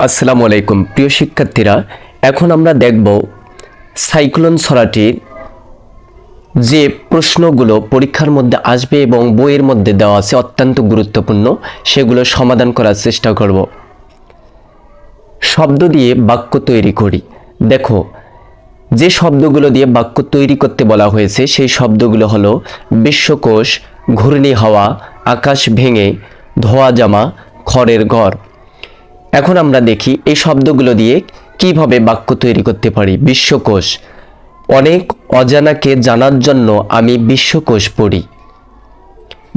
আসসালামু আলাইকুম প্রিয় শিক্ষার্থীরা, এখন আমরা দেখব সাইক্লোন ছড়াটির যে প্রশ্নগুলো পরীক্ষার মধ্যে আসবে এবং বইয়ের মধ্যে দেওয়া আছে অত্যন্ত গুরুত্বপূর্ণ, সেগুলো সমাধান করার চেষ্টা করব। শব্দ দিয়ে বাক্য তৈরি করি। দেখো, যে শব্দগুলো দিয়ে বাক্য তৈরি করতে বলা হয়েছে সেই শব্দগুলো হলো বিশ্বকোষ, ঘূর্ণি হাওয়া, আকাশ ভেঙে, ধোয়া জামা, খড়ের ঘর। এখন আমরা দেখি এই শব্দগুলো দিয়ে কিভাবে বাক্য তৈরি করতে পারি। বিশ্বকোষ, অনেক অজানাকে জানার জন্য আমি বিশ্বকোষ পড়ি।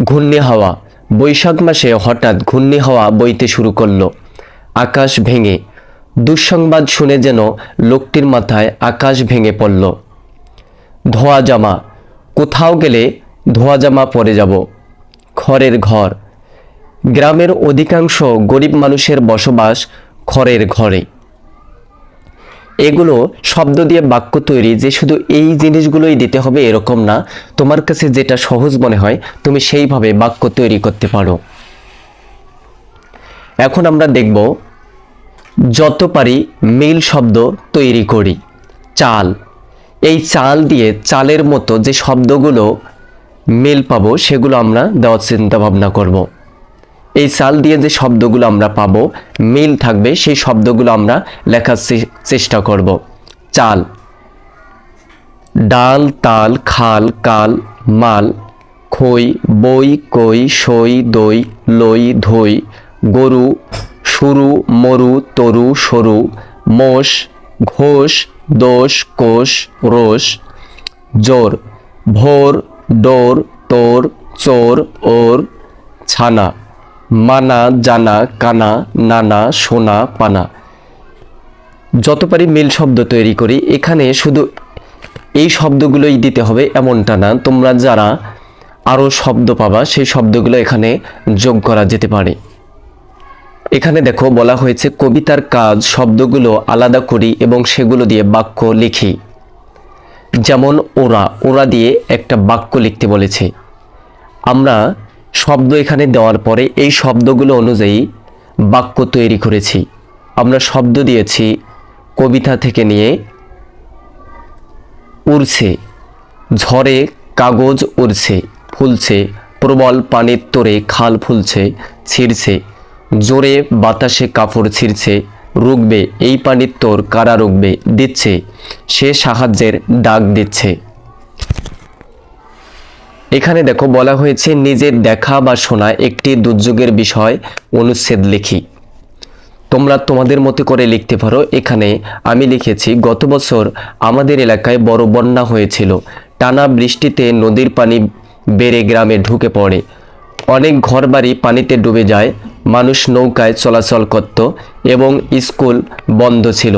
ঘূর্ণি হাওয়া, বৈশাখ মাসে হঠাৎ ঘূর্ণি হাওয়া বইতে শুরু করলো। আকাশ ভেঙে, দুঃসংবাদ শুনে যেন লোকটির মাথায় আকাশ ভেঙে পড়ল। ধোয়া জামা, কোথাও গেলে ধোয়া জামা পরে যাব। খড়ের ঘর, গ্রামের অধিকাংশ গরিব মানুষের বসবাস খড়ের ঘরে। এগুলো শব্দ দিয়ে বাক্য তৈরি, যে শুধু এই জিনিসগুলোই দিতে হবে এরকম না, তোমার কাছে যেটা সহজ মনে হয় তুমি সেইভাবে বাক্য তৈরি করতে পারো। এখন আমরা দেখব যত পারি মিল শব্দ তৈরি করি। চাল, এই চাল দিয়ে চালের মতো যে শব্দগুলো মিল পাবো সেগুলো আমরা দেওয়ার চিন্তা ভাবনা করব। এই চাল দিয়ে যে শব্দগুলো আমরা পাবো মিল থাকবে সেই শব্দগুলো আমরা লেখার চেষ্টা করব। চাল, ডাল, তাল, খাল, কাল, মাল, খই, বই, কই, সই, দই, লই, ধই, গরু, শুরু, মরু, তরু, সরু, মোষ, ঘোষ, দোষ, কোষ, রোষ, জোর, ভোর, ডোর, তোর, চোর, ওর, ছানা, মানা, জানা, কানা, নানা, সোনা, পানা। যত পারি মিল শব্দ তৈরি করি। এখানে শুধু এই শব্দগুলোই দিতে হবে এমনটা না, তোমরা যারা আরও শব্দ পাবা সেই শব্দগুলো এখানে যোগ করা যেতে পারে। এখানে দেখো বলা হয়েছে কবিতার কাজ শব্দগুলো আলাদা করি এবং সেগুলো দিয়ে বাক্য লিখি। যেমন ওরা, ওরা দিয়ে একটা বাক্য লিখতে বলেছে। আমরা শব্দ এখানে দেওয়ার পরে এই শব্দগুলো অনুযায়ী বাক্য তৈরি করেছি। আমরা শব্দ দিয়েছি কবিতা থেকে নিয়ে উড়ছে, ঝড়ে কাগজ উড়ছে, ফুলছে, প্রবল পানির তোরে খাল ফুলছে, ছিঁড়ছে, জোরে বাতাসে কাপড় ছিঁড়ছে, রুখবে এই পানির তোর কারা রুখবে, দিচ্ছে সে সাহায্যের ডাক দিচ্ছে। এখানে দেখো বলা হয়েছে নিজের দেখা বা শোনা একটি দুর্যোগের বিষয় অনুচ্ছেদ লিখি। তোমরা তোমাদের মতো করে লিখতে পারো। এখানে আমি লিখেছি গত বছর আমাদের এলাকায় বড় বন্যা হয়েছিল। টানা বৃষ্টিতে নদীর পানি বেড়ে গ্রামে ঢুকে পড়ে। অনেক ঘরবাড়ি পানিতে ডুবে যায়। মানুষ নৌকায় চলাচল করত এবং স্কুল বন্ধ ছিল।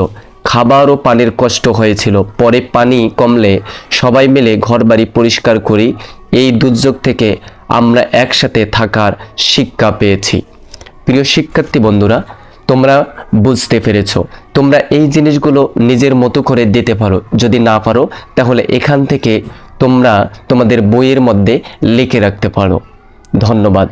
খাবার ও পানির কষ্ট হয়েছিল। পরে পানি কমলে সবাই মিলে ঘরবাড়ি পরিষ্কার করি। এই দুর্যোগ থেকে আমরা একসাথে থাকার শিক্ষা পেয়েছি। প্রিয় শিক্ষার্থী বন্ধুরা, তোমরা বুঝতে পেরেছো। তোমরা এই জিনিসগুলো নিজের মতো করে দিতে পারো। যদি না পারো তাহলে এখান থেকে তোমরা তোমাদের বইয়ের মধ্যে লিখে রাখতে পারো। ধন্যবাদ।